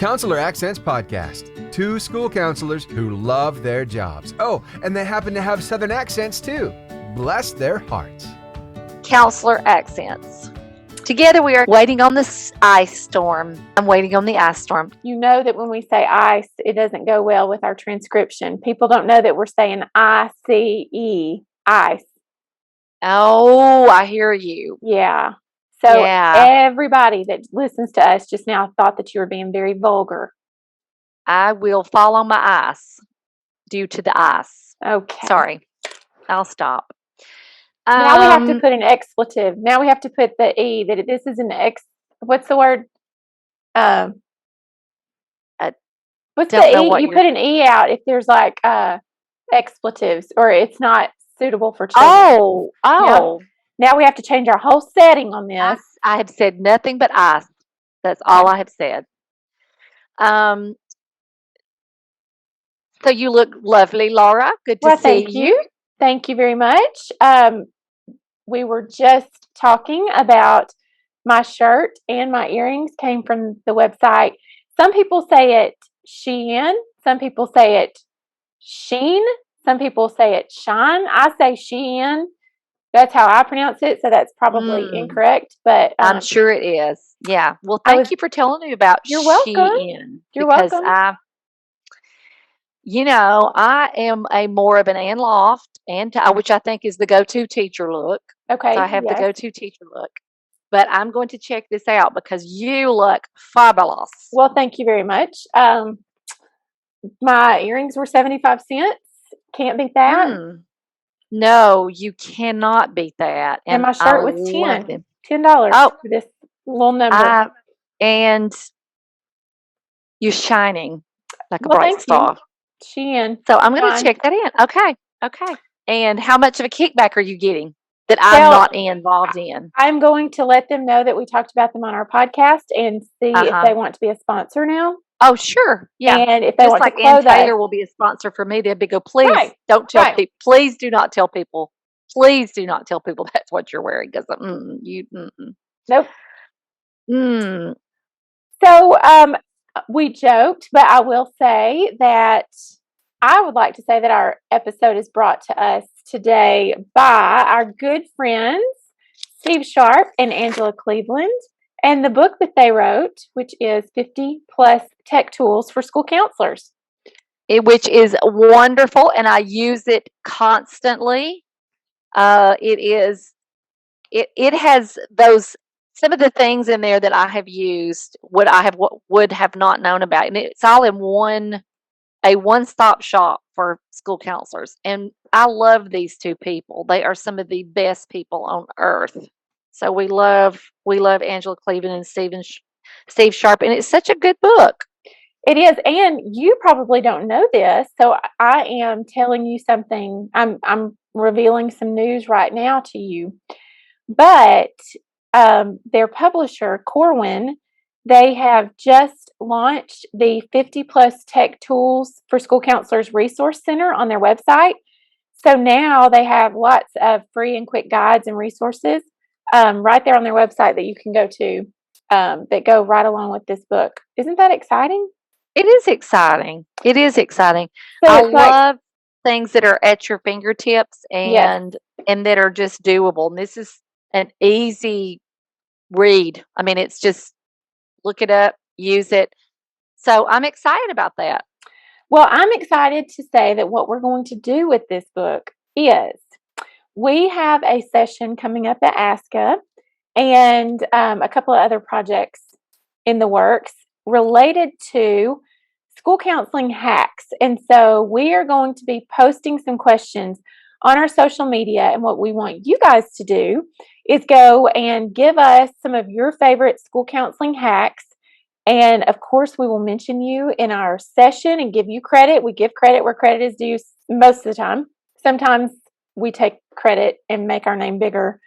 Counselor Accents Podcast. Two school counselors who love their jobs. Oh, and they happen to have Southern accents too. Bless their hearts. Counselor Accents. Together we are waiting on this ice storm. I'm waiting on the ice storm. You know that when we say ice, it doesn't go well with our transcription. People don't know that we're saying I-C-E, ice. Oh, I hear you. Yeah. So everybody that listens to us just now thought that you were being very vulgar. I will fall on my ice due to the ice. Okay. Sorry. I'll stop. Now we have to put an expletive. Now we have to put the E, that this is an what's the word? What's the E? You put an E out if there's like expletives or it's not suitable for children. Oh. Yeah. Now we have to change our whole setting on this. I have said nothing but ice. That's all I have said. So you look lovely, Laura. Good to see you. Thank you very much. We were just talking about my shirt and my earrings came from the website. Some people say it Shein. Some people say it Sheen. Some people say it Shine. I say Shein. That's how I pronounce it, so that's probably incorrect. But I'm sure it is. Yeah. Well, thank you for telling me about You're welcome. Shein. You're welcome. I am a more of an Ann Loft, which I think is the go-to teacher look. Okay. So I have the go-to teacher look. But I'm going to check this out because you look fabulous. Well, thank you very much. My earrings were 75 cents. Can't beat that. No, you cannot beat that. And my shirt was $10 for this little number. And you're shining like a bright star. Shein. So I'm going to check that in. Okay. And how much of a kickback are you getting that I'm not involved in? I'm going to let them know that we talked about them on our podcast and see if they want to be a sponsor now. Oh, sure. Yeah. And if they just want like to clothe Ann Taylor will be a sponsor for me, they'd be please don't tell people. Please do not tell people. Please do not tell people that's what you're wearing because Nope. So we joked, but I will say that I would like to say that our episode is brought to us today by our good friends, Steve Sharp and Angela Cleveland, and the book that they wrote, which is 50 Plus Tech Tools for School Counselors. Which is wonderful, and I use it constantly. It has some of the things in there that I have used would have not known about, and it's all in a one-stop shop for school counselors. And I love these two people. They are some of the best people on earth. So we love Angela Cleveland and Steve Sharp, and it's such a good book. It is, and you probably don't know this, so I am telling you something. I'm revealing some news right now to you. But their publisher, Corwin, they have just launched the 50 Plus Tech Tools for School Counselors Resource Center on their website. So now they have lots of free and quick guides and resources right there on their website that you can go to that go right along with this book. Isn't that exciting? It is exciting. So I love things that are at your fingertips and that are just doable. And this is an easy read. I mean, it's just look it up, use it. So I'm excited about that. Well, I'm excited to say that what we're going to do with this book is we have a session coming up at ASCA and a couple of other projects in the works related to school counseling hacks. And so we are going to be posting some questions on our social media. And what we want you guys to do is go and give us some of your favorite school counseling hacks. And of course, we will mention you in our session and give you credit. We give credit where credit is due most of the time. Sometimes we take credit and make our name bigger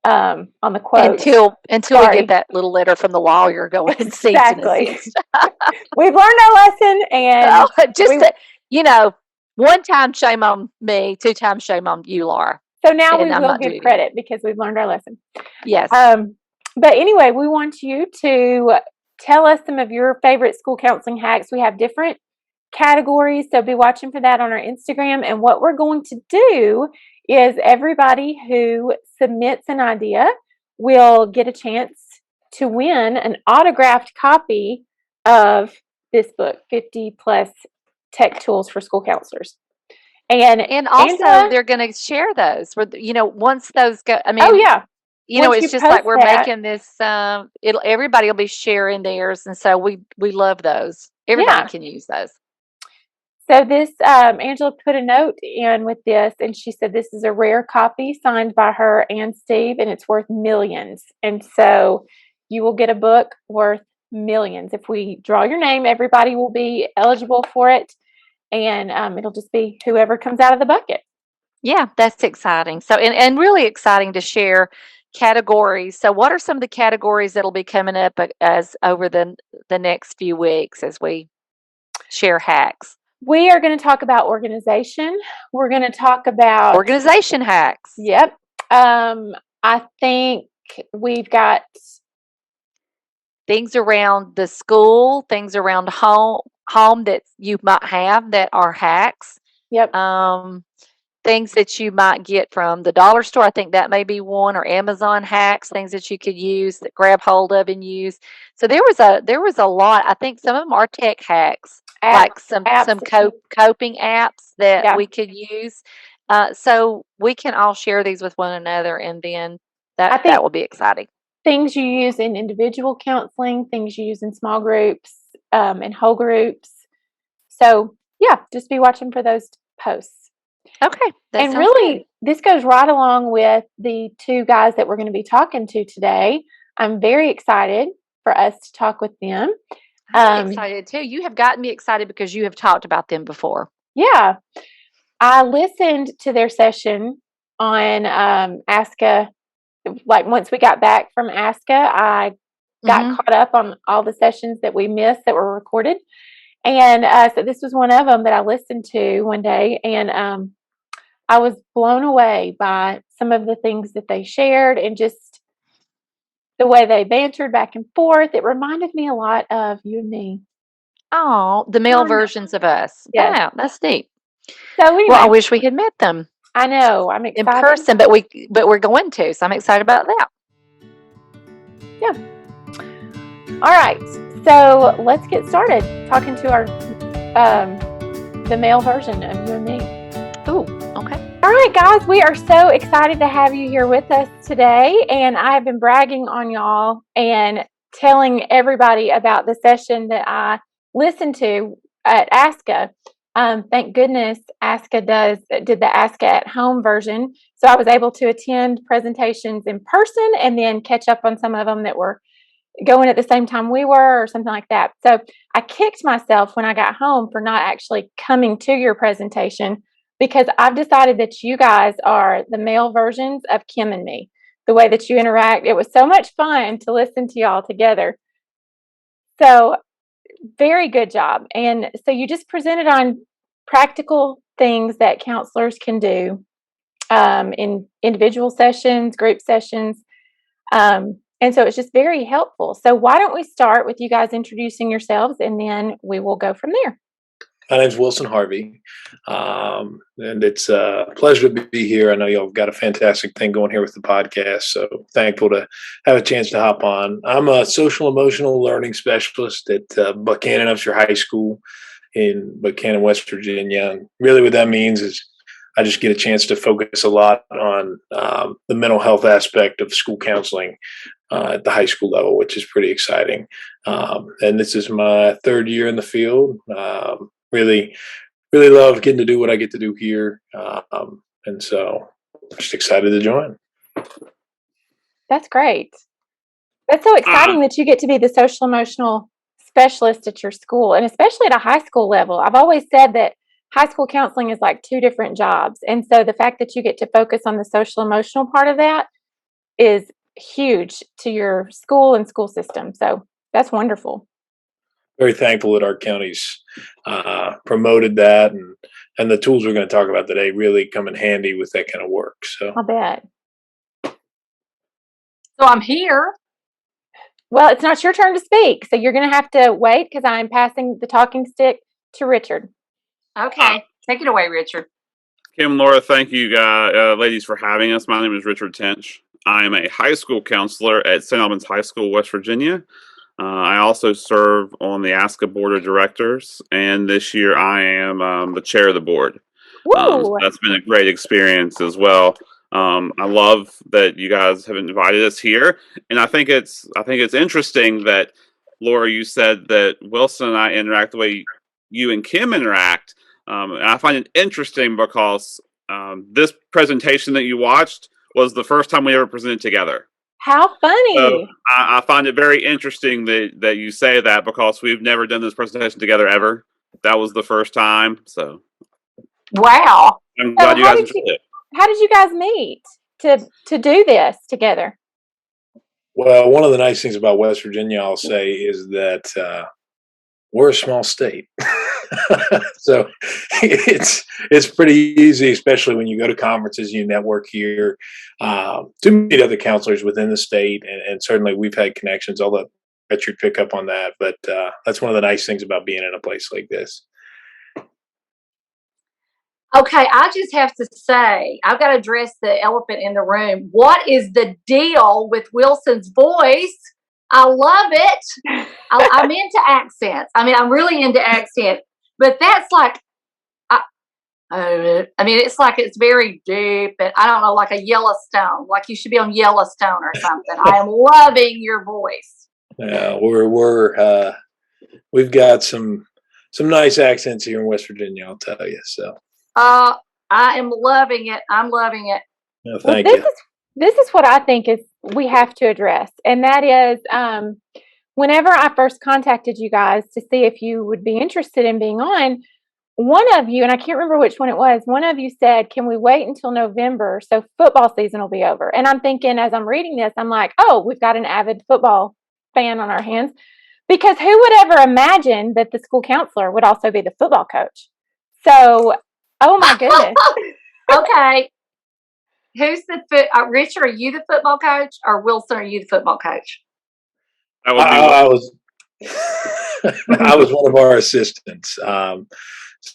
on the quote. Until we get that little letter from the lawyer going and exactly. We've learned our lesson, and one time shame on me, 2 times shame on you, Laura. So now we will give credit because we've learned our lesson. Yes. But anyway, we want you to tell us some of your favorite school counseling hacks. We have different categories, so be watching for that on our Instagram. And what we're going to do is everybody who submits an idea will get a chance to win an autographed copy of this book, 50 plus tech tools for school counselors. And also, Angela, they're going to share those. Once those go, I mean, oh yeah, once it's you just like post we're that, making this. Everybody will be sharing theirs, and so we love those. Everybody can use those. So this, Angela put a note in with this, and she said this is a rare copy signed by her and Steve, and it's worth millions. And so you will get a book worth millions. If we draw your name, everybody will be eligible for it, and it'll just be whoever comes out of the bucket. Yeah, that's exciting. So, and really exciting to share categories. So, what are some of the categories that'll be coming up as over the next few weeks as we share hacks? We are going to talk about organization. We're going to talk about organization hacks. Yep. I think we've got things around the school, things around home that you might have that are hacks. Yep. Things that you might get from the dollar store. I think that may be one, or Amazon hacks, things that you could use, that grab hold of and use. So there was a lot. I think some of them are tech hacks, like some coping apps that we could use. So we can all share these with one another, and then that will be exciting. Things you use in individual counseling, things you use in small groups, and whole groups. So yeah, just be watching for those posts. Okay. And really, this goes right along with the two guys that we're going to be talking to today. I'm very excited for us to talk with them. I'm excited too. You have gotten me excited because you have talked about them before. Yeah. I listened to their session on ASCA. Like once we got back from ASCA, I got caught up on all the sessions that we missed that were recorded. And so this was one of them that I listened to one day, and I was blown away by some of the things that they shared and just the way they bantered back and forth. It reminded me a lot of you and me. Oh, the male versions of us. Yes. Yeah, that's neat. So anyway, well, I wish we had met them. I know. I'm excited. In person, but we're going to, so I'm excited about that. Yeah. All right. So let's get started talking to our the male version of you and me. Ooh, okay. All right, guys, we are so excited to have you here with us today, and I have been bragging on y'all and telling everybody about the session that I listened to at ASCA. Thank goodness ASCA did the ASCA at home version, so I was able to attend presentations in person and then catch up on some of them that were going at the same time we were, or something like that. So I kicked myself when I got home for not actually coming to your presentation, because I've decided that you guys are the male versions of Kim and me. The way that you interact, it was so much fun to listen to y'all together. So very good job. And so you just presented on practical things that counselors can do in individual sessions, group sessions. And so it's just very helpful. So why don't we start with you guys introducing yourselves, and then we will go from there. My name's Wilson Harvey, and it's a pleasure to be here. I know y'all got a fantastic thing going here with the podcast, so thankful to have a chance to hop on. I'm a social emotional learning specialist at Buchanan Upshur High School in Buchanan, West Virginia. And really what that means is I just get a chance to focus a lot on the mental health aspect of school counseling at the high school level, which is pretty exciting. And this is my third year in the field. Really love getting to do what I get to do here. And so just excited to join. That's great. That's so exciting that you get to be the social emotional specialist at your school, and especially at a high school level. I've always said that high school counseling is like two different jobs. And so the fact that you get to focus on the social emotional part of that is huge to your school and school system. So that's wonderful. Very thankful that our county's promoted that, and the tools we're going to talk about today really come in handy with that kind of work. So I bet. So I'm here. Well, it's not your turn to speak, so you're going to have to wait because I'm passing the talking stick to Richard. Okay, take it away, Richard. Kim, Laura, thank you, ladies, for having us. My name is Richard Tench. I am a high school counselor at St. Albans High School, West Virginia. I also serve on the ASCA Board of Directors, and this year I am the chair of the board. So that's been a great experience as well. I love that you guys have invited us here, and I think it's interesting that, Laura, you said that Wilson and I interact the way you and Kim interact. And I find it interesting because this presentation that you watched was the first time we ever presented together. How funny! So I find it very interesting that you say that because we've never done this presentation together ever. That was the first time. So wow! I'm glad you guys enjoyed it. How did you guys meet to do this together? Well, one of the nice things about West Virginia, I'll say, is that we're a small state. So it's pretty easy, especially when you go to conferences, you network here, to meet other counselors within the state. And certainly we've had connections. I'll let Richard pick up on that. But that's one of the nice things about being in a place like this. Okay, I just have to say, I've got to address the elephant in the room. What is the deal with Wilson's voice? I love it. I'm into accents. I mean, I'm really into accent. But that's like, it's like it's very deep. And I don't know, like a Yellowstone. Like you should be on Yellowstone or something. I am loving your voice. Yeah, we've got some nice accents here in West Virginia, I'll tell you. So. I am loving it. I'm loving it. No, thank you. This is what I think is we have to address, and that is whenever I first contacted you guys to see if you would be interested in being on, one of you, and I can't remember which one it was, one of you said, can we wait until November so football season will be over? And I'm thinking, as I'm reading this, I'm like, oh, we've got an avid football fan on our hands, because who would ever imagine that the school counselor would also be the football coach? So, oh my goodness. Okay. Who's Richard, are you the football coach, or Wilson, are you the football coach? I was I was one of our assistants. So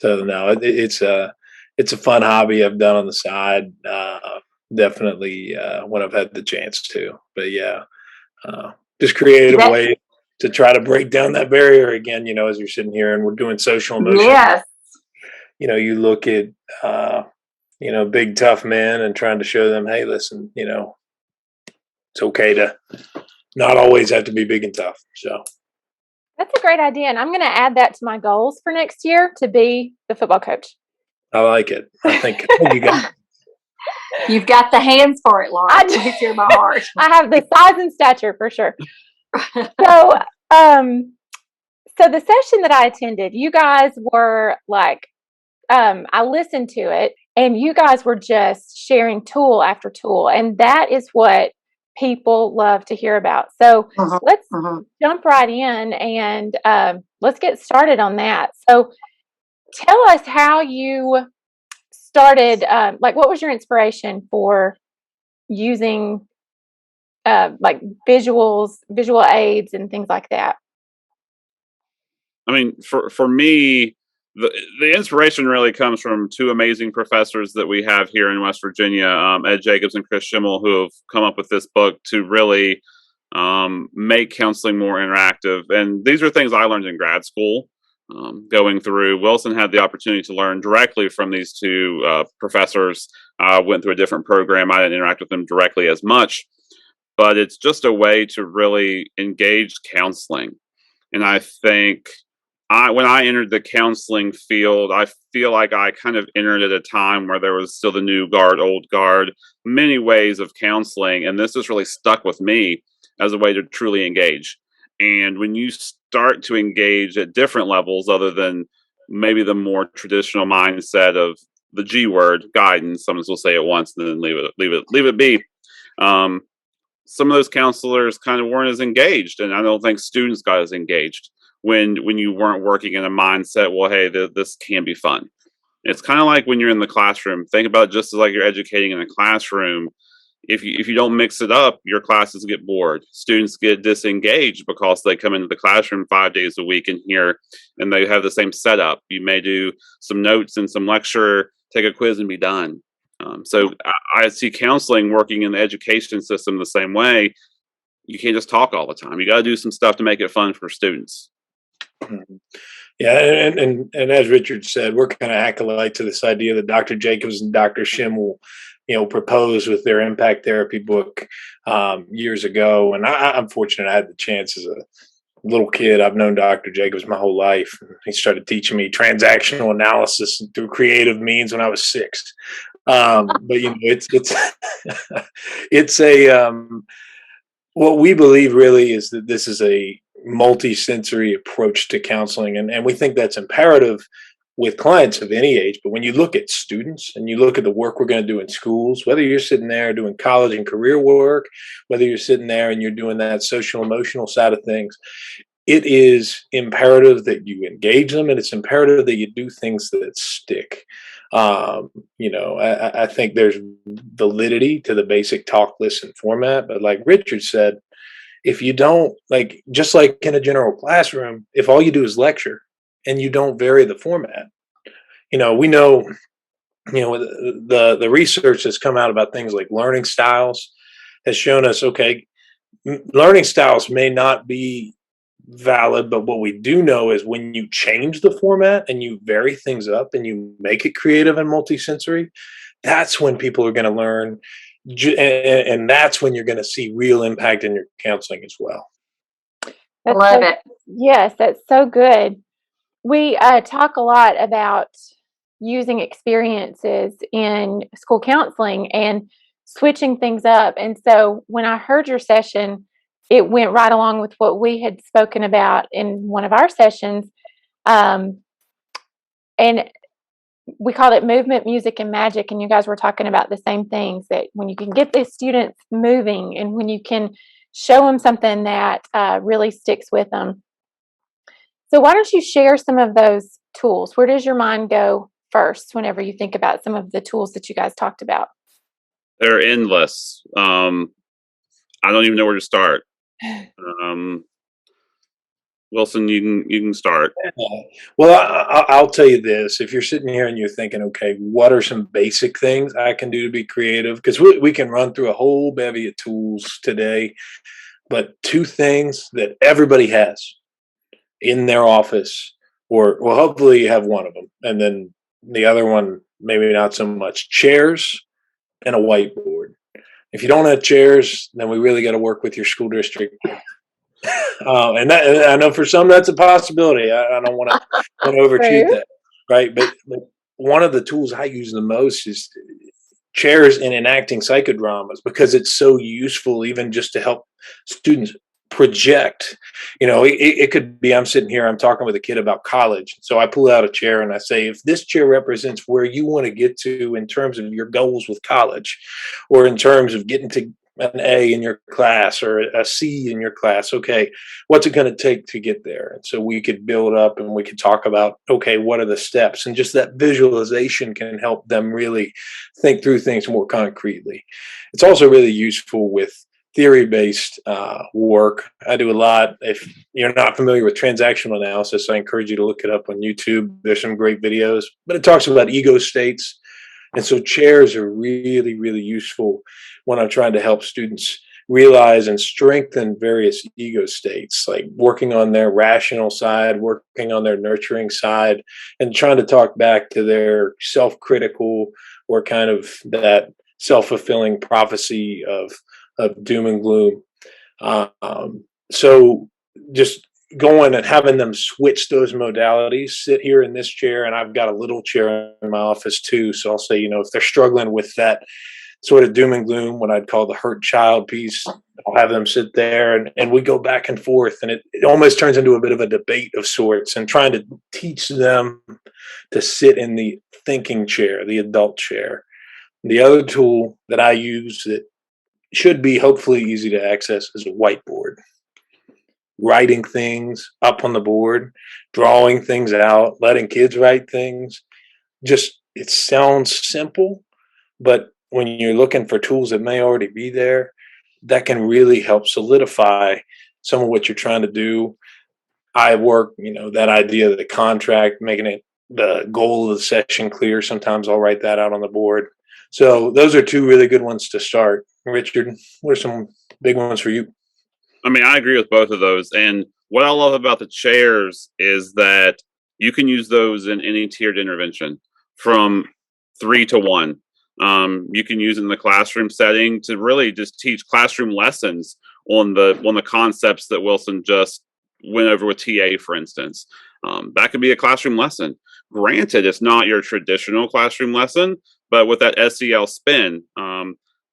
no, it's a fun hobby I've done on the side. Definitely when I've had the chance to. But yeah, just created a way to try to break down that barrier again. As you're sitting here and we're doing social emotion. Yes. You look at big tough men and trying to show them, hey, listen, it's okay to not always have to be big and tough. So that's a great idea, and I'm going to add that to my goals for next year, to be the football coach. I like it. I think you got it. You've got the hands for it, Laura. It's in my heart. I have the size and stature for sure. So the session that I attended, you guys were like, I listened to it, and you guys were just sharing tool after tool, and that is what people love to hear about. So let's jump right in and let's get started on that. So tell us how you started, what was your inspiration for using like visual aids and things like that? I mean, for me, the inspiration really comes from two amazing professors that we have here in West Virginia, Ed Jacobs and Chris Schimmel, who have come up with this book to really make counseling more interactive. And these are things I learned in grad school going through. Wilson had the opportunity to learn directly from these two professors. I went through a different program. I didn't interact with them directly as much, but it's just a way to really engage counseling. And I think when I entered the counseling field, I feel like I kind of entered at a time where there was still the new guard, old guard, many ways of counseling. And this just really stuck with me as a way to truly engage. And when you start to engage at different levels, other than maybe the more traditional mindset of the G word, guidance, someone will say it once and then leave it be. Some of those counselors kind of weren't as engaged, and I don't think students got as engaged when you weren't working in a mindset, well, hey, this can be fun. It's kind of like when you're in the classroom. Think about it just as like you're educating in a classroom. if you don't mix it up, your classes get bored. Students get disengaged because they come into the classroom 5 days a week and here, and they have the same setup. You may do some notes and some lecture, take a quiz, and be done. So I see counseling working in the education system the same way. You can't just talk all the time. You got to do some stuff to make it fun for students. Yeah, and as Richard said, we're kind of acolyte to this idea that Dr. Jacobs and Dr. Schimmel, proposed with their impact therapy book years ago. And I'm fortunate I had the chance as a little kid. I've known Dr. Jacobs my whole life. He started teaching me transactional analysis through creative means when I was 6. But it's a what we believe really is that this is a multi-sensory approach to counseling, and we think that's imperative with clients of any age. But when you look at students and you look at the work we're going to do in schools, whether you're sitting there doing college and career work, whether you're sitting there and you're doing that social emotional side of things, it is imperative that you engage them, and it's imperative that you do things that stick. I think there's validity to the basic talk, listen format, but like Richard said, if you don't, just like in a general classroom, if all you do is lecture and you don't vary the format, we know, the research that's come out about things like learning styles has shown us, okay, learning styles may not be valid, but what we do know is when you change the format and you vary things up and you make it creative and multisensory, that's when people are going to learn, and that's when you're going to see real impact in your counseling as well. Love it. Yes, that's so good. We talk a lot about using experiences in school counseling and switching things up. And so when I heard your session, it went right along with what we had spoken about in one of our sessions. And we called it movement, music, and magic. And you guys were talking about the same things, that when you can get the students moving and when you can show them something that really sticks with them. So why don't you share some of those tools? Where does your mind go first whenever you think about some of the tools that you guys talked about? They're endless. I don't even know where to start. Wilson, you can start. Well, I'll tell you this. If you're sitting here and you're thinking, okay, what are some basic things I can do to be creative? Because we can run through a whole bevy of tools today, but 2 things that everybody has in their office, or well, hopefully you have one of them, and then the other one, maybe not so much: chairs and a whiteboard. If you don't have chairs, then we really got to work with your school district. And I know for some that's a possibility. I don't want to overshoot that, right? But one of the tools I use the most is chairs in enacting psychodramas, because it's so useful, even just to help students project. It could be, I'm sitting here, I'm talking with a kid about college. So I pull out a chair and I say, if this chair represents where you want to get to in terms of your goals with college, or in terms of getting to an A in your class or a C in your class, okay, what's it going to take to get there? And so we could build up and we could talk about, okay, what are the steps? And just that visualization can help them really think through things more concretely. It's also really useful with theory-based work. I do a lot. If you're not familiar with transactional analysis, I encourage you to look it up on YouTube. There's some great videos, but it talks about ego states. And so chairs are really, really useful when I'm trying to help students realize and strengthen various ego states, like working on their rational side, working on their nurturing side, and trying to talk back to their self-critical, or kind of that self-fulfilling prophecy of doom and gloom. So just going and having them switch those modalities, sit here in this chair, and I've got a little chair in my office too. So I'll say, if they're struggling with that sort of doom and gloom, what I'd call the hurt child piece, I'll have them sit there and we go back and forth, and it almost turns into a bit of a debate of sorts, and trying to teach them to sit in the thinking chair, the adult chair. The other tool that I use that should be hopefully easy to access is a whiteboard. Writing things up on the board, drawing things out, letting kids write things. Just, it sounds simple, but when you're looking for tools that may already be there, that can really help solidify some of what you're trying to do. I work, that idea of the contract, making it the goal of the session clear. Sometimes I'll write that out on the board. So those are two really good ones to start. Richard, what are some big ones for you? I mean, I agree with both of those. And what I love about the chairs is that you can use those in any tiered intervention from 3 to 1. You can use it in the classroom setting to really just teach classroom lessons on the concepts that Wilson just went over with TA, for instance. That could be a classroom lesson. Granted, it's not your traditional classroom lesson, but with that SEL spin,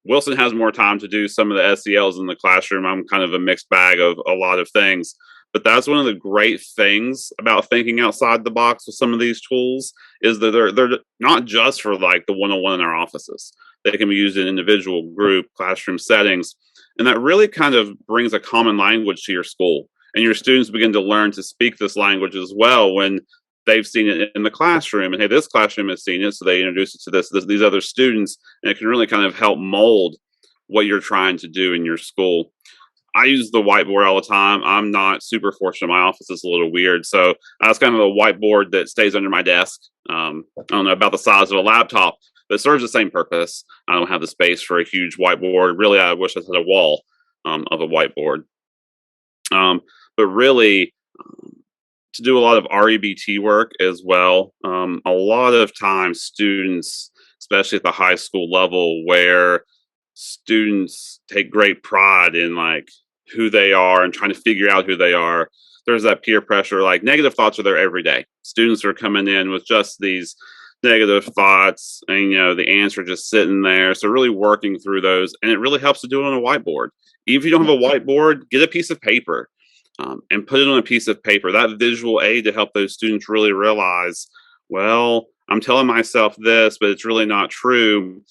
Wilson has more time to do some of the SELs in the classroom. I'm kind of a mixed bag of a lot of things. But that's one of the great things about thinking outside the box with some of these tools is that they're not just for like the one-on-one in our offices. They can be used in individual, group, classroom settings. And that really kind of brings a common language to your school. And your students begin to learn to speak this language as well when they've seen it in the classroom. And hey, this classroom has seen it, so they introduce it to these other students. And it can really kind of help mold what you're trying to do in your school. I use the whiteboard all the time. I'm not super fortunate. My office is a little weird. So that's kind of a whiteboard that stays under my desk. I don't know, about the size of a laptop, but it serves the same purpose. I don't have the space for a huge whiteboard. Really, I wish I had a wall of a whiteboard. But really, to do a lot of REBT work as well. A lot of times students, especially at the high school level, where students take great pride in like who they are and trying to figure out who they are. There's that peer pressure, like negative thoughts are there every day. Students are coming in with just these negative thoughts and, the answer just sitting there. So really working through those, and it really helps to do it on a whiteboard. Even if you don't have a whiteboard, get a piece of paper and put it on a piece of paper. That visual aid to help those students really realize, well, I'm telling myself this, but it's really not true.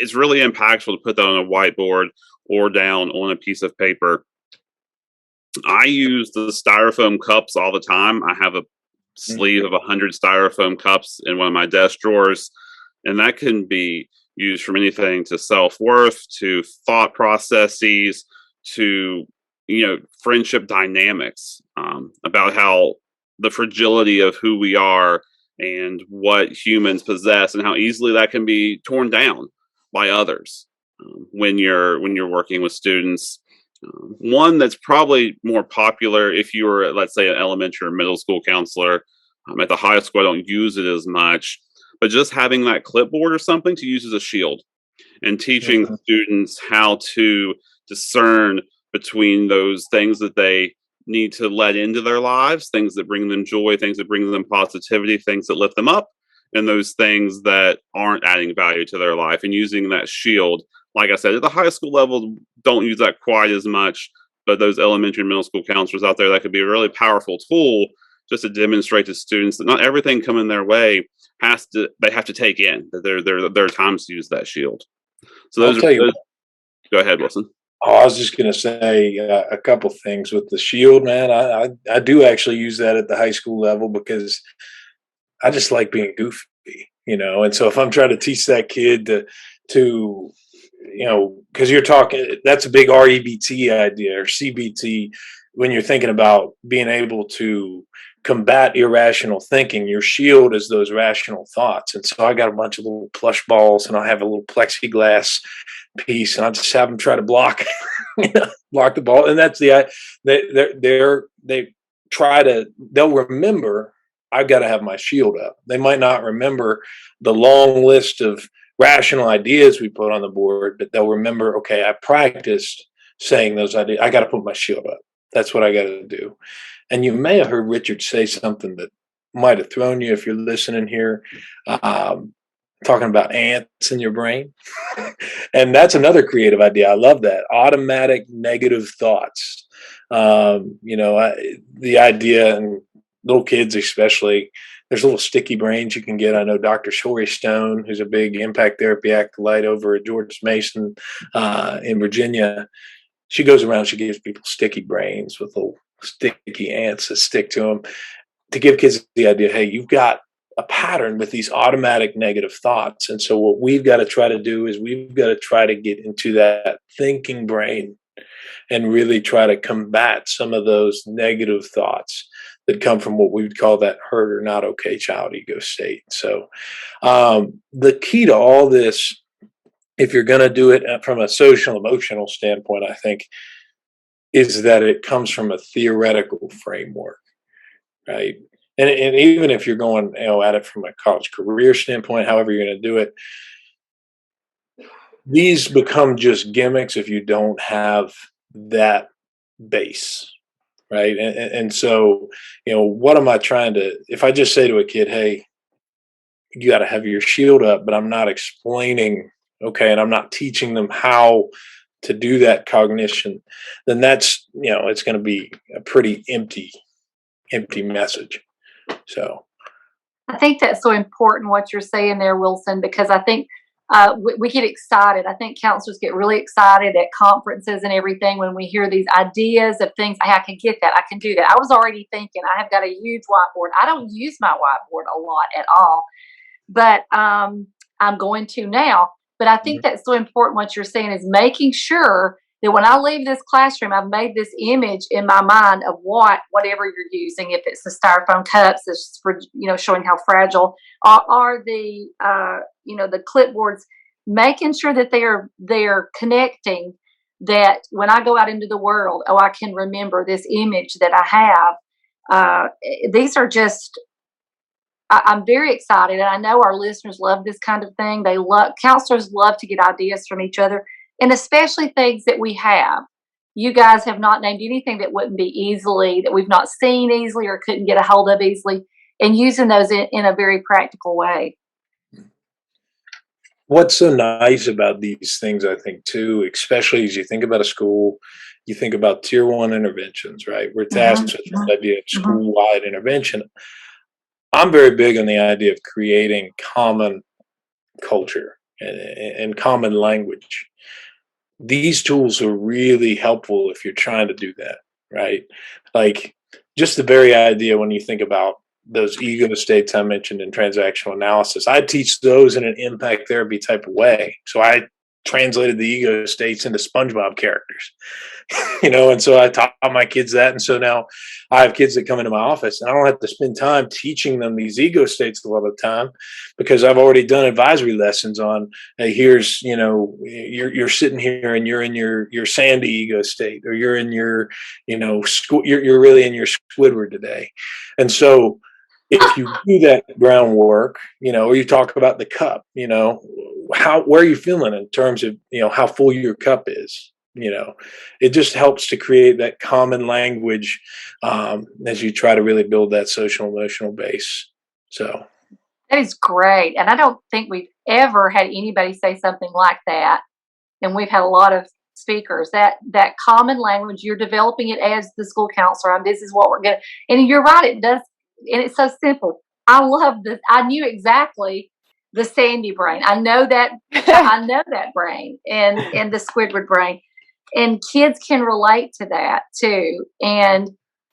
It's really impactful to put that on a whiteboard or down on a piece of paper. I use the styrofoam cups all the time. I have a sleeve of 100 styrofoam cups in one of my desk drawers, and that can be used from anything to self-worth, to thought processes, to friendship dynamics, about how the fragility of who we are and what humans possess and how easily that can be torn down by others when you're working with students. One that's probably more popular if you were, let's say, an elementary or middle school counselor. At the high school, I don't use it as much, but just having that clipboard or something to use as a shield and teaching students how to discern between those things that they need to let into their lives, things that bring them joy, things that bring them positivity, things that lift them up, and those things that aren't adding value to their life, and using that shield. Like I said, at the high school level, don't use that quite as much, but those elementary and middle school counselors out there, that could be a really powerful tool just to demonstrate to students that not everything coming their way they have to take in, that there are times to use that shield. So go ahead, Wilson. Oh, I was just going to say a couple things with the shield, man. I do actually use that at the high school level because I just like being goofy, and so if I'm trying to teach that kid to because you're talking, that's a big REBT idea or CBT when you're thinking about being able to combat irrational thinking. Your shield is those rational thoughts. And so I got a bunch of little plush balls, and I have a little plexiglass piece, and I just have them try to block the ball. And that's they'll remember I've got to have my shield up. They might not remember the long list of rational ideas we put on the board, but they'll remember, okay, I practiced saying those ideas. I got to put my shield up. That's what I got to do. And you may have heard Richard say something that might have thrown you if you're listening here, talking about ants in your brain. And that's another creative idea. I love that. Automatic negative thoughts. The idea, and little kids especially, there's little sticky brains you can get. I know Dr. Shori Stone, who's a big impact therapy acolyte over at George Mason in Virginia. She goes around, she gives people sticky brains with little sticky ants that stick to them to give kids the idea, hey, you've got a pattern with these automatic negative thoughts. And so what we've got to try to do is we've got to try to get into that thinking brain and really try to combat some of those negative thoughts that come from what we would call that hurt or not okay child ego state. So the key to all this, if you're going to do it from a social emotional standpoint, I think, is that it comes from a theoretical framework, right? And even if you're going, at it from a college career standpoint, however you're going to do it, these become just gimmicks if you don't have that base, right? And so, what am I trying to? If I just say to a kid, "Hey, you got to have your shield up," but I'm not explaining, okay, and I'm not teaching them how to do that cognition, then that's, it's going to be a pretty empty message. So I think that's so important what you're saying there, Wilson, because I think we get excited. I think counselors get really excited at conferences and everything when we hear these ideas of things. Hey, I can get that. I can do that. I was already thinking, I have got a huge whiteboard. I don't use my whiteboard a lot at all, but I'm going to now. But I think that's so important what you're saying is making sure that when I leave this classroom, I've made this image in my mind of whatever you're using. If it's the styrofoam cups, it's for showing how fragile, or the the clipboards, making sure that they're connecting. That when I go out into the world, I can remember this image that I have. These are just. I'm very excited, and I know our listeners love this kind of thing. Counselors love to get ideas from each other, and especially things that we have. You guys have not named anything that wouldn't be that we've not seen easily or couldn't get a hold of easily, and using those in a very practical way. What's so nice about these things, I think, too, especially as you think about a school, you think about tier 1 interventions, right? We're tasked with this idea of school-wide intervention. I'm very big on the idea of creating common culture and common language. These tools are really helpful if you're trying to do that, right? Like just the very idea when you think about those ego states I mentioned in transactional analysis, I teach those in an impact therapy type of way. So I translated the ego states into SpongeBob characters, and so I taught my kids that. And so now I have kids that come into my office and I don't have to spend time teaching them these ego states a lot of the time because I've already done advisory lessons on, hey, here's, you're sitting here and you're in your Sandy ego state, or you're in your, you're really in your Squidward today. And so if you do that groundwork, or you talk about the cup, where are you feeling in terms of, how full your cup is? It just helps to create that common language as you try to really build that social emotional base. So that is great. And I don't think we've ever had anybody say something like that. And we've had a lot of speakers that common language, you're developing it as the school counselor. And this is what we're going to, and you're right. It does. And it's so simple. I love this. I knew exactly the Sandy brain. I know that brain and the Squidward brain, and kids can relate to that too. And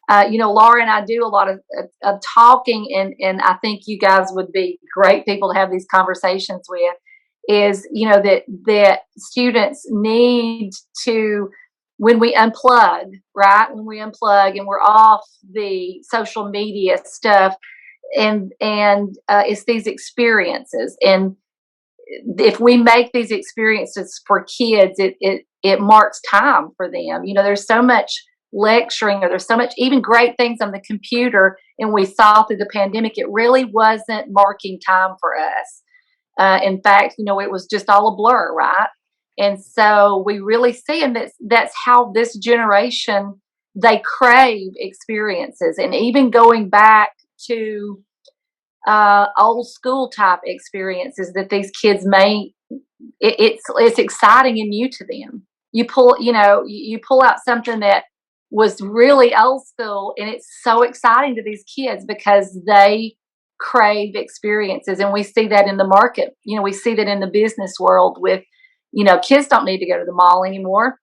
Laura and I do a lot of talking, and I think you guys would be great people to have these conversations with. Is that students need to, when we unplug, right? When we unplug and we're off the social media stuff, and it's these experiences, and if we make these experiences for kids, it marks time for them. There's so much lecturing, or there's so much even great things on the computer, and we saw through the pandemic, it really wasn't marking time for us. In fact, it was just all a blur, right? And so we really see, and that's how this generation, they crave experiences, and even going back to old school type experiences that these kids may, it's exciting and new to them. You pull out something that was really old school, and it's so exciting to these kids because they crave experiences. And we see that in the market. We see that in the business world with, kids don't need to go to the mall anymore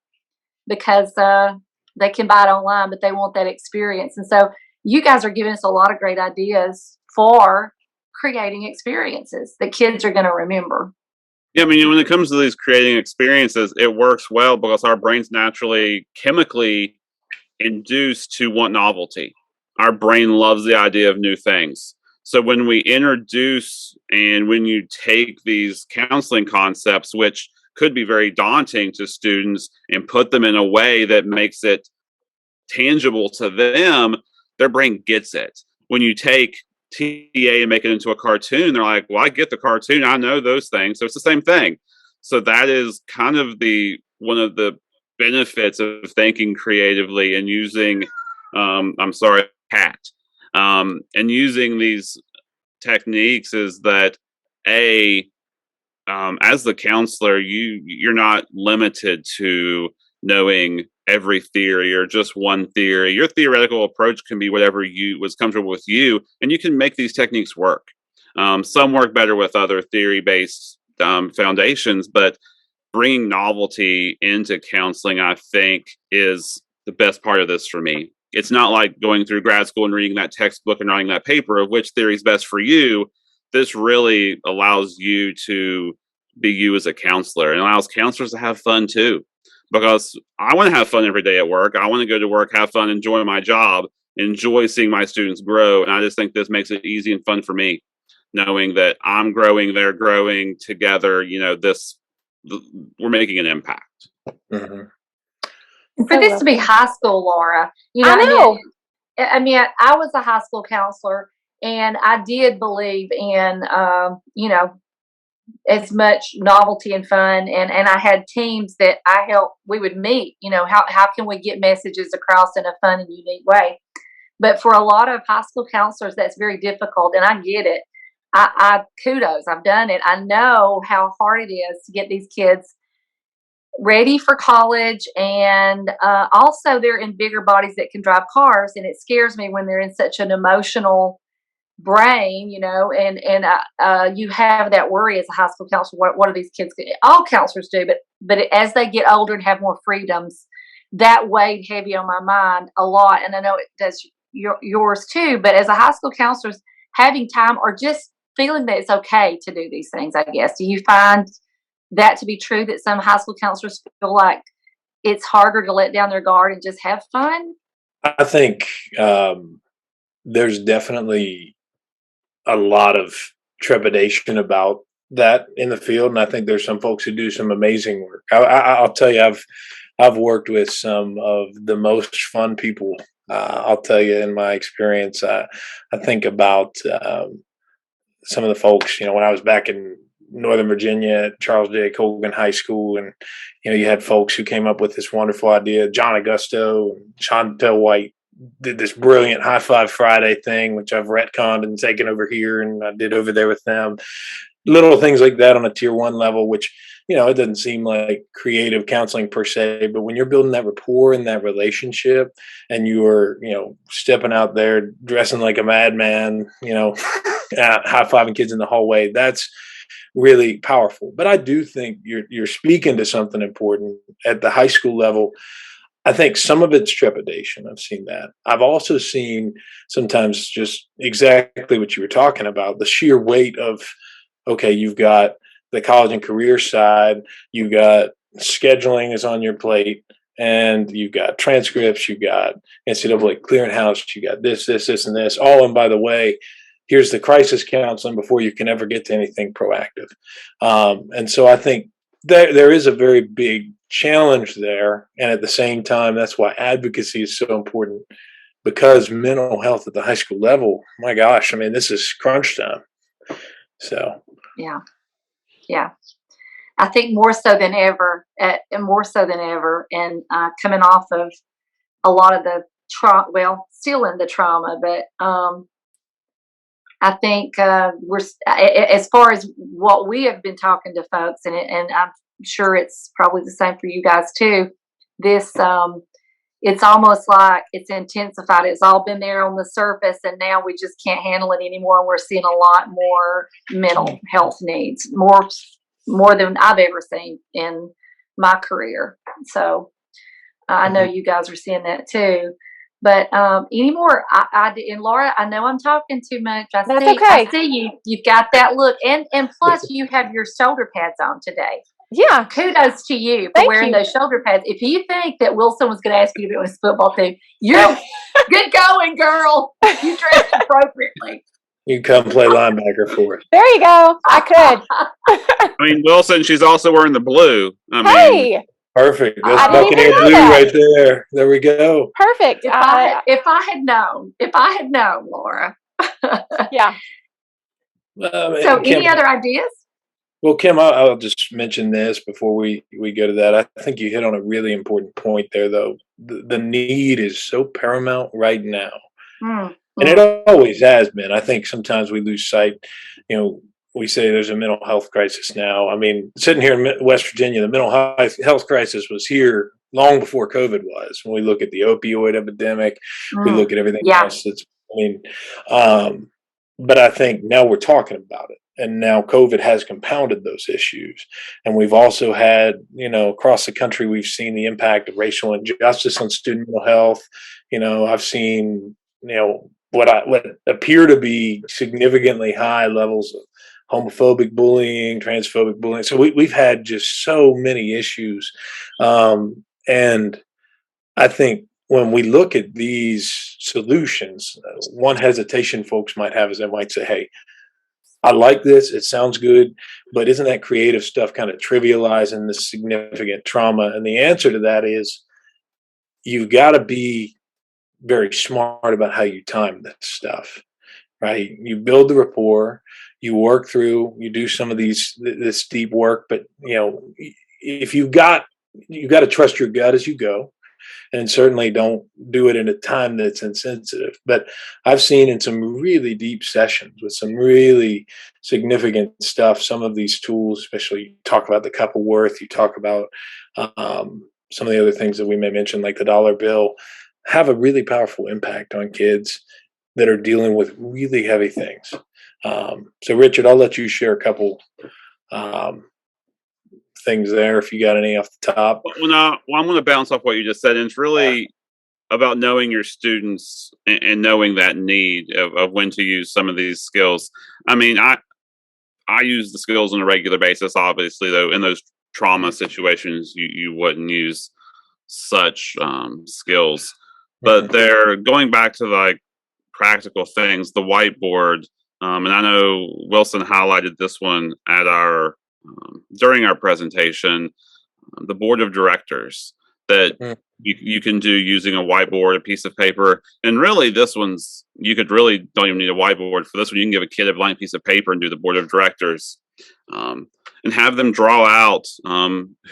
because they can buy it online, but they want that experience. And so you guys are giving us a lot of great ideas for creating experiences that kids are going to remember. Yeah, I mean, when it comes to these creating experiences, it works well because our brains naturally chemically induced to want novelty. Our brain loves the idea of new things. So when we introduce and when you take these counseling concepts, which could be very daunting to students, and put them in a way that makes it tangible to them, their brain gets it. When you take TA and make it into a cartoon, they're like, well, I get the cartoon. I know those things. So it's the same thing. So that is kind of one of the benefits of thinking creatively and using, cat, and using these techniques is that as the counselor, you're not limited to knowing every theory or just one theory. Your theoretical approach can be whatever was comfortable with you, and you can make these techniques work. Some work better with other theory-based foundations, but bringing novelty into counseling, I think, is the best part of this for me. It's not like going through grad school and reading that textbook and writing that paper of which theory is best for you. This really allows you to be you as a counselor, and allows counselors to have fun too. Because I want to have fun every day at work. I want to go to work, have fun, enjoy my job, enjoy seeing my students grow. And I just think this makes it easy and fun for me, knowing that I'm growing, they're growing together. We're making an impact. Mm-hmm. For this to be high school, Laura, I know. I was a high school counselor, and I did believe in, as much novelty and fun. And I had teams that we would meet, how can we get messages across in a fun and unique way? But for a lot of high school counselors, that's very difficult. And I get it. I kudos. I've done it. I know how hard it is to get these kids ready for college. And also they're in bigger bodies that can drive cars. And it scares me when they're in such an emotional brain, and you have that worry as a high school counselor. What are these kids? All counselors do, but as they get older and have more freedoms, that weighed heavy on my mind a lot. And I know it does yours too. But as a high school counselor, having time or just feeling that it's okay to do these things, I guess. Do you find that to be true, that some high school counselors feel like it's harder to let down their guard and just have fun? I think there's definitely a lot of trepidation about that in the field, and I think there's some folks who do some amazing work. I'll tell you, I've worked with some of the most fun people. I'll tell you, in my experience, I think about some of the folks. When I was back in Northern Virginia at Charles J. Colgan High School, and you had folks who came up with this wonderful idea. John Augusto and Chantel White did this brilliant High Five Friday thing, which I've retconned and taken over here, and I did over there with them. Little things like that on a tier 1 level, which, it doesn't seem like creative counseling per se, but when you're building that rapport and that relationship, and you're, stepping out there dressing like a madman, high-fiving kids in the hallway, that's really powerful. But I do think you're speaking to something important at the high school level. I think some of it's trepidation. I've seen that. I've also seen sometimes just exactly what you were talking about, the sheer weight of, okay, you've got the college and career side, you've got scheduling is on your plate, and you've got transcripts, you've got NCAA clearinghouse, you got this, and this. Oh, and by the way, here's the crisis counseling before you can ever get to anything proactive. And so I think there is a very big challenge there. And at the same time, that's why advocacy is so important, because mental health at the high school level, my gosh, this is crunch time. So, yeah. I think more so than ever, and coming off of a lot of the trauma, still in the trauma, but I think we're, as far as what we have been talking to folks, and I'm sure it's probably the same for you guys too. This, it's almost like it's intensified. It's all been there on the surface, and now we just can't handle it anymore. And we're seeing a lot more mental health needs, more than I've ever seen in my career. So I know you guys are seeing that too. But any more? And Laura, I know I'm talking too much. That's I okay. see you. You've got that look, and plus you have your shoulder pads on today. Yeah. Kudos to you for Thank wearing you. those shoulder pads. If you think that Wilson was going to ask you to be on his football team, you're good going, girl. You dressed appropriately. You can come play linebacker for us. There you go. I could. I mean, Wilson, she's also wearing the blue. I mean, Hey, Perfect. That's I didn't Buccaneer even know blue that. right there. There we go. perfect. If I had known, Laura. Yeah. So, Kim, any other ideas? well, Kim, I'll just mention this before we go to that. I think you hit on a really important point there, though. The need is so paramount right now. And it always has been. I think sometimes we lose sight. You know, we say there's a mental health crisis now. I mean, sitting here in West Virginia, the mental health crisis was here long before COVID was. When we look at the opioid epidemic, we look at everything else. But I think now we're talking about it. And now COVID has compounded those issues. And we've also had, across the country, we've seen the impact of racial injustice on student mental health. I've seen, what appear to be significantly high levels of homophobic bullying, transphobic bullying. So we've had just so many issues. And I think when we look at these solutions, one hesitation folks might have is they might say, hey, I like this. It sounds good, but isn't that creative stuff kind of trivializing the significant trauma? And the answer to that is you've got to be very smart about how you time this stuff, right? You build the rapport, you work through, you do some of this deep work, but if you got to trust your gut as you go. And certainly don't do it in a time that's insensitive. But I've seen in some really deep sessions with some really significant stuff, some of these tools, especially you talk about the cup of worth, you talk about some of the other things that we may mention, like the dollar bill, have a really powerful impact on kids that are dealing with really heavy things. So, Richard, I'll let you share a couple things there if you got any off the top. Well, I'm going to bounce off what you just said. And it's really about knowing your students and knowing that need of when to use some of these skills. I mean, I use the skills on a regular basis, obviously, though. In those trauma situations, you wouldn't use such skills. But they're going back to like practical things, the whiteboard. And I know Wilson highlighted this one at our during our presentation, the board of directors that you can do using a whiteboard, a piece of paper. And really, this one's, you could really don't even need a whiteboard for this one. You can give a kid a blank piece of paper and do the board of directors and have them draw out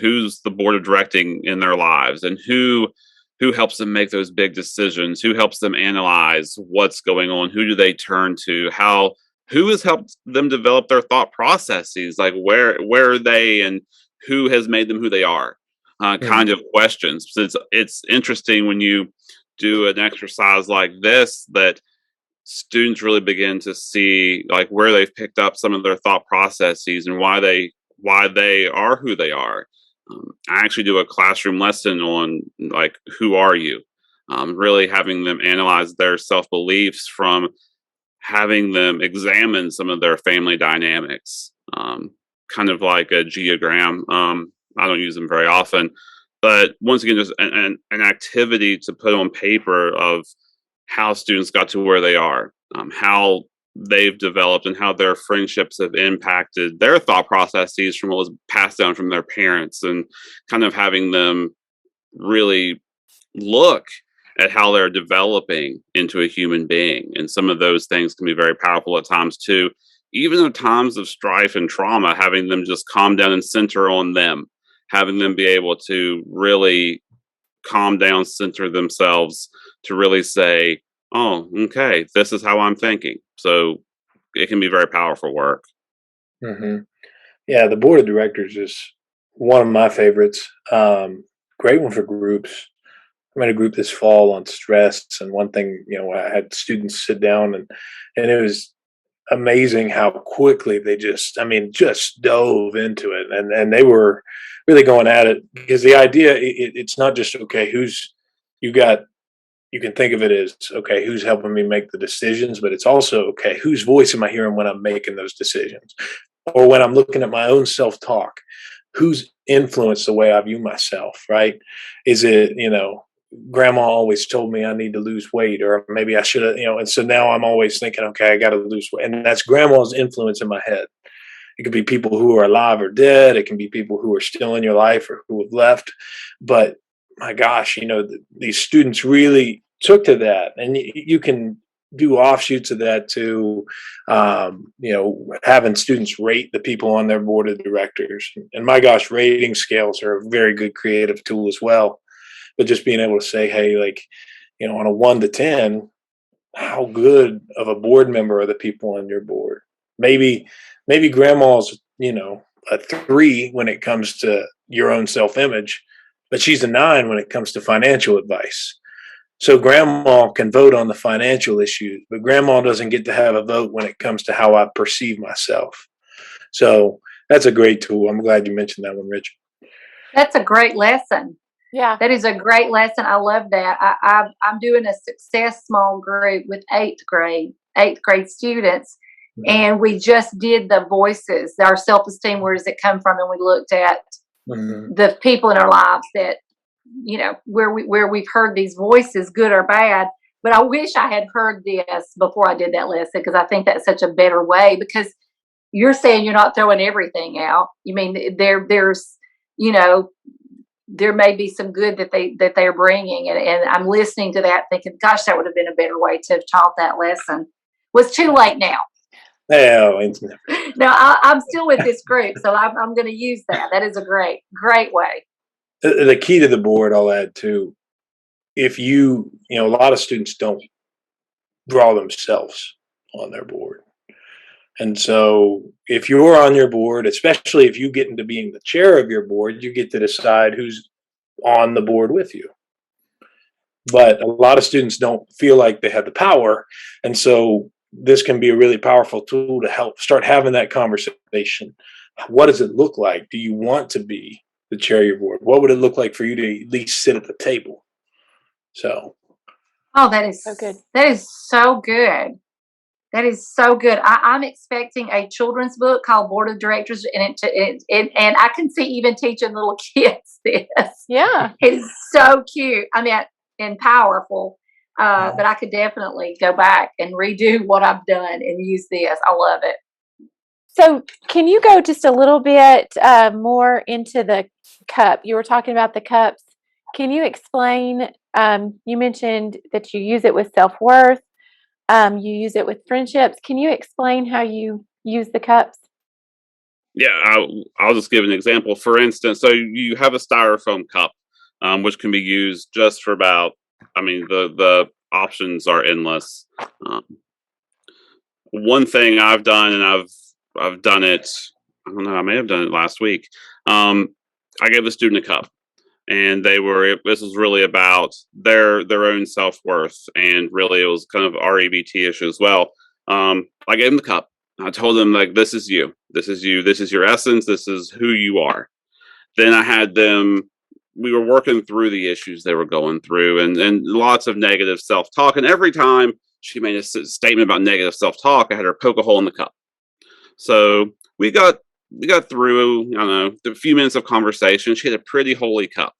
who's the board of directing in their lives and who helps them make those big decisions, who helps them analyze what's going on, who do they turn to, who has helped them develop their thought processes, like where are they and who has made them who they are, kind of questions. So it's interesting when you do an exercise like this that students really begin to see like where they've picked up some of their thought processes and why they are who they are. I actually do a classroom lesson on like, who are you? Really having them analyze their self-beliefs from having them examine some of their family dynamics, kind of like a geogram. I don't use them very often, but once again, just an activity to put on paper of how students got to where they are, how they've developed and how their friendships have impacted their thought processes from what was passed down from their parents, and kind of having them really look at how they're developing into a human being. And some of those things can be very powerful at times too. Even in times of strife and trauma, having them just calm down and center on them, having them be able to really calm down, center themselves to really say, oh, okay, this is how I'm thinking. So it can be very powerful work. Yeah, the board of directors is one of my favorites. Great one for groups. I'm in a group this fall on stress, and one thing, I had students sit down and it was amazing how quickly they just dove into it, and they were really going at it, because the idea, it's not just, okay, you got you can think of it as, okay, who's helping me make the decisions, but it's also, okay, whose voice am I hearing when I'm making those decisions? Or when I'm looking at my own self-talk, who's influenced the way I view myself, right? Is it, grandma always told me I need to lose weight, or maybe I should have, and so now I'm always thinking, okay, I got to lose weight. And that's grandma's influence in my head. It could be people who are alive or dead. It can be people who are still in your life or who have left. But my gosh, these students really took to that. And you can do offshoots of that too, having students rate the people on their board of directors. And my gosh, rating scales are a very good creative tool as well. But just being able to say, hey, on a 1 to 10, how good of a board member are the people on your board? Maybe grandma's, a 3 when it comes to your own self-image, but she's a 9 when it comes to financial advice. So grandma can vote on the financial issues, but grandma doesn't get to have a vote when it comes to how I perceive myself. So that's a great tool. I'm glad you mentioned that one, Rich. That's a great lesson. Yeah. That is a great lesson. I love that. I'm doing a success small group with eighth grade students. Mm-hmm. And we just did the voices, our self-esteem, where does it come from? And we looked at the people in our lives that, where we've heard these voices, good or bad. But I wish I had heard this before I did that lesson, because I think that's such a better way, because you're saying you're not throwing everything out. You mean there's, there may be some good that they're bringing. And I'm listening to that thinking, gosh, that would have been a better way to have taught that lesson. Well, it's too late now. No, I'm still with this group, so I'm going to use that. That is a great way. The key to the board, I'll add too, if a lot of students don't draw themselves on their board. And so if you're on your board, especially if you get into being the chair of your board, you get to decide who's on the board with you. But a lot of students don't feel like they have the power. And so this can be a really powerful tool to help start having that conversation. What does it look like? Do you want to be the chair of your board? What would it look like for you to at least sit at the table? So. Oh, that is so good. That is so good. That is so good. I'm expecting a children's book called Board of Directors, and I can see even teaching little kids this. Yeah, it's so cute. I mean, and powerful. But I could definitely go back and redo what I've done and use this. I love it. So, can you go just a little bit more into the cup? You were talking about the cups. Can you explain? You mentioned that you use it with self-worth. You use it with friendships. Can you explain how you use the cups? Yeah, I'll just give an example. For instance, so you have a styrofoam cup, which can be used just for about, the options are endless. One thing I've done, and I've done it, I don't know, I may have done it last week. I gave a student a cup. And this was really about their own self-worth. And really it was kind of REBT issue as well. I gave them the cup. I told them, this is you. This is you. This is your essence. This is who you are. Then I had them, we were working through the issues they were going through, and lots of negative self-talk. And every time she made a statement about negative self-talk, I had her poke a hole in the cup. So we got through, a few minutes of conversation. She had a pretty holy cup.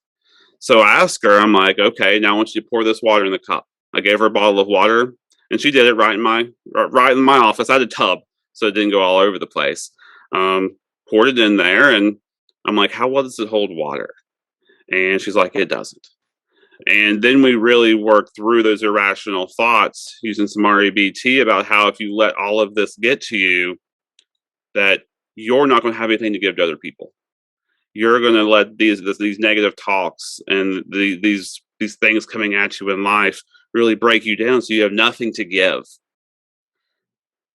So I asked her, I'm like, okay, now I want you to pour this water in the cup. I gave her a bottle of water, and she did it right in my office. I had a tub, so it didn't go all over the place. Poured it in there, and I'm like, how well does it hold water? And she's like, it doesn't. And then we really worked through those irrational thoughts using some REBT about how if you let all of this get to you, that you're not going to have anything to give to other people. You're going to let these negative talks and these things coming at you in life really break you down, so you have nothing to give.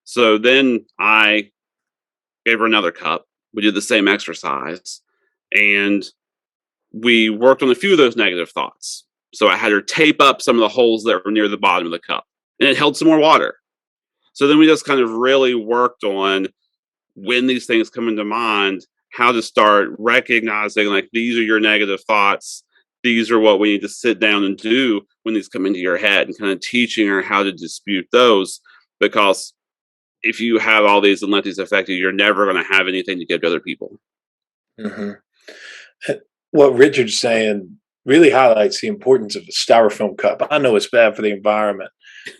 So then I gave her another cup. We did the same exercise, and we worked on a few of those negative thoughts. So I had her tape up some of the holes that were near the bottom of the cup, and it held some more water. So then we just kind of really worked on, when these things come into mind, how to start recognizing, these are your negative thoughts. these are what we need to sit down and do when these come into your head, and kind of teaching her how to dispute those. Because if you have all these and let these affect you, you're never going to have anything to give to other people. Mm-hmm. What Richard's saying really highlights the importance of a styrofoam cup. I know it's bad for the environment,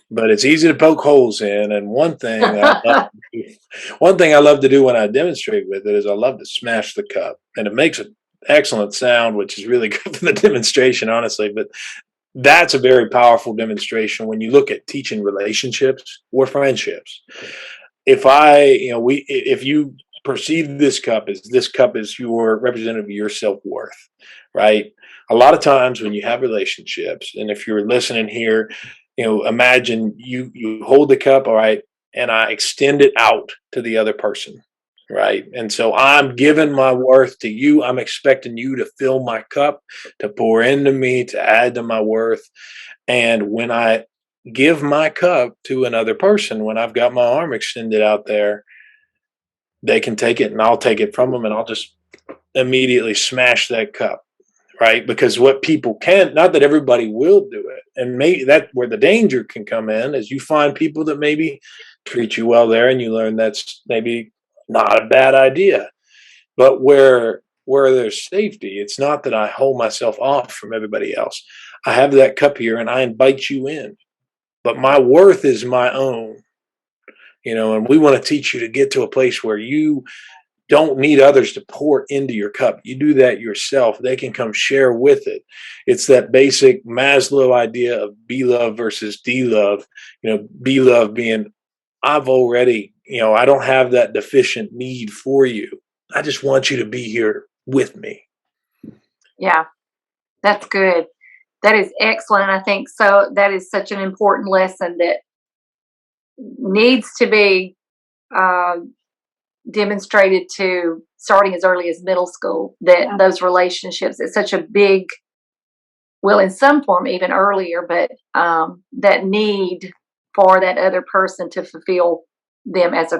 but it's easy to poke holes in. And one thing I love to do when I demonstrate with it is I love to smash the cup, and it makes an excellent sound, which is really good for the demonstration, honestly. But that's a very powerful demonstration when you look at teaching relationships or friendships. If you perceive this cup as your representative of your self-worth, right? A lot of times when you have relationships, and if you're listening here, imagine you hold the cup, all right, and I extend it out to the other person, right? And so I'm giving my worth to you. I'm expecting you to fill my cup, to pour into me, to add to my worth. And when I give my cup to another person, when I've got my arm extended out there, they can take it and I'll take it from them, and I'll just immediately smash that cup, right? Because what people can't, not that everybody will do it, and maybe that's where the danger can come in, is you find people that maybe treat you well there, and you learn that's maybe not a bad idea. But where there's safety, it's not that I hold myself off from everybody else. I have that cup here and I invite you in, but my worth is my own. And we want to teach you to get to a place where you don't need others to pour into your cup. You do that yourself. They can come share with it. It's that basic Maslow idea of be love versus de-love. Be love being, I've already, I don't have that deficient need for you. I just want you to be here with me. Yeah, that's good. That is excellent. I think so. That is such an important lesson that needs to be demonstrated to starting as early as middle school, that those relationships, it's such a big, well, in some form even earlier, but that need for that other person to fulfill them as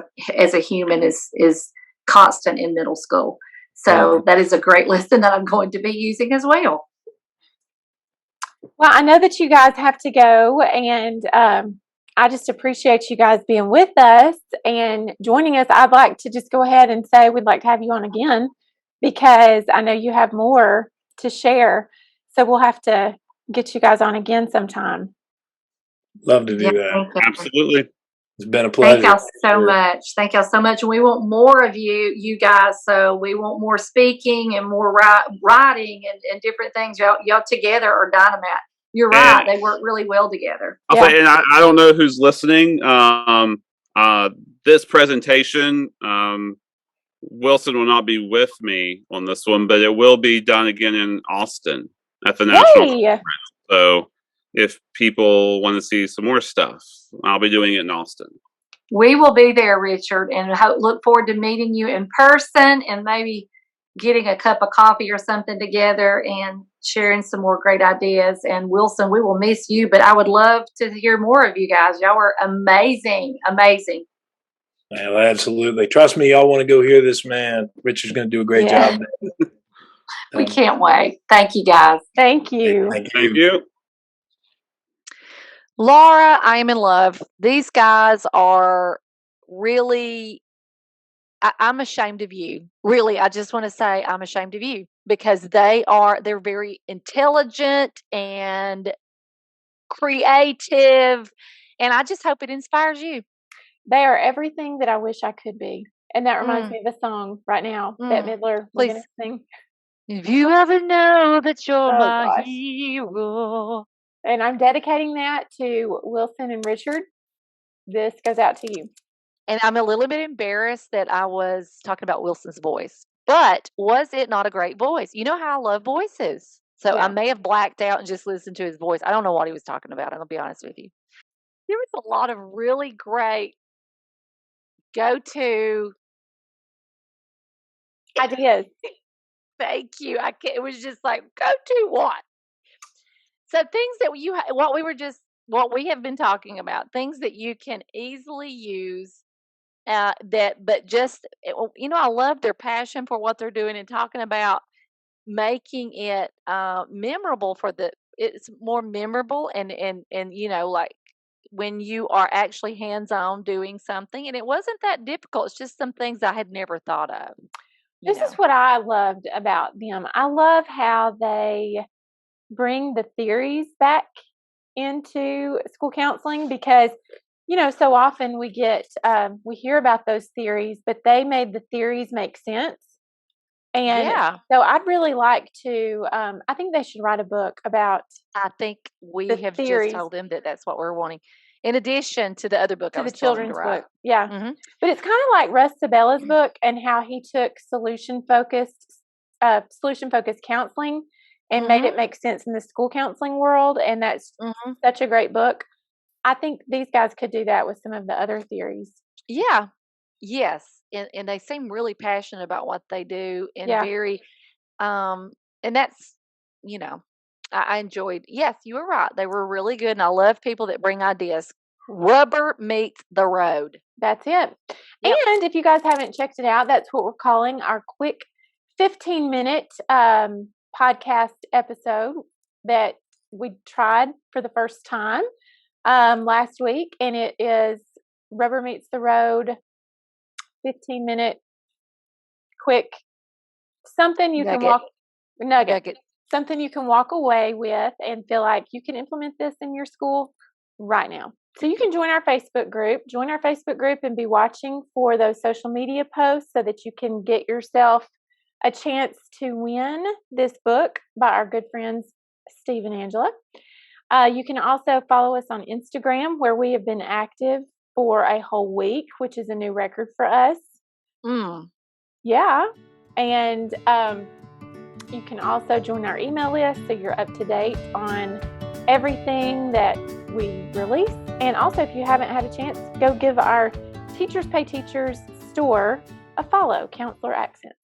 a human is constant in middle school. So that is a great lesson that I'm going to be using as well. Well, I know that you guys have to go, and I just appreciate you guys being with us and joining us. I'd like to just go ahead and say we'd like to have you on again, because I know you have more to share. So we'll have to get you guys on again sometime. Love to do that. Absolutely. It's been a pleasure. Thank y'all so much. Thank y'all so much. And we want more of you guys. So we want more speaking and more writing and different things. Y'all together are dynamite. You're right. They work really well together. I'll say, and I don't know who's listening. This presentation, Wilson will not be with me on this one, but it will be done again in Austin at the National Conference. So if people want to see some more stuff, I'll be doing it in Austin. We will be there, Richard, and look forward to meeting you in person and maybe getting a cup of coffee or something together and sharing some more great ideas. And Wilson, we will miss you, but I would love to hear more of you guys. Y'all are amazing, amazing. Well, absolutely. Trust me, y'all want to go hear this man. Richard's going to do a great job. We can't wait. Thank you, guys. Thank you. Thank Thank you. Laura, I am in love. These guys are really, I'm ashamed of you. Really, I just want to say I'm ashamed of you, because they're very intelligent and creative. And I just hope it inspires you. They are everything that I wish I could be. And that reminds me of a song right now that Midler was going to sing. If you ever know that you're my hero. And I'm dedicating that to Wilson and Richard. This goes out to you. And I'm a little bit embarrassed that I was talking about Wilson's voice. But was it not a great voice? You know how I love voices. So I may have blacked out and just listened to his voice. I don't know what he was talking about. I'm going to be honest with you. There was a lot of really great go-to ideas. Thank you. It was just like, go-to what? So things that what we have been talking about, things that you can easily use. I love their passion for what they're doing and talking about making it memorable it's more memorable and like when you are actually hands-on doing something, and it wasn't that difficult. It's just some things I had never thought of. This is what I loved about them. I love how they bring the theories back into school counseling, because so often we hear about those theories, but they made the theories make sense. And so I'd really like to, I think they should write a book about. I think we have theories. just told them that that's what we're wanting. In addition to the other book I was the telling them children's to write. book. Yeah. Mhm. But it's kind of like Russ Sabella's book, and how he took solution focused counseling and made it make sense in the school counseling world. And that's such a great book. I think these guys could do that with some of the other theories. Yeah. Yes. And they seem really passionate about what they do, and very, and that's, I enjoyed. Yes, you were right. They were really good. And I love people that bring ideas. Rubber meets the road. That's it. Yep. And if you guys haven't checked it out, that's what we're calling our quick 15-minute podcast episode that we tried for the first time last week. And it is Rubber Meets the Road, 15-minute quick, something you can walk nugget. Something you can walk away with and feel like you can implement this in your school right now. So you can join our Facebook group. And be watching for those social media posts so that you can get yourself a chance to win this book by our good friends Steve and Angela. You can also follow us on Instagram, where we have been active for a whole week, which is a new record for us. Yeah. And you can also join our email list so you're up to date on everything that we release. And also, if you haven't had a chance, go give our Teachers Pay Teachers store a follow, Counselor Accents.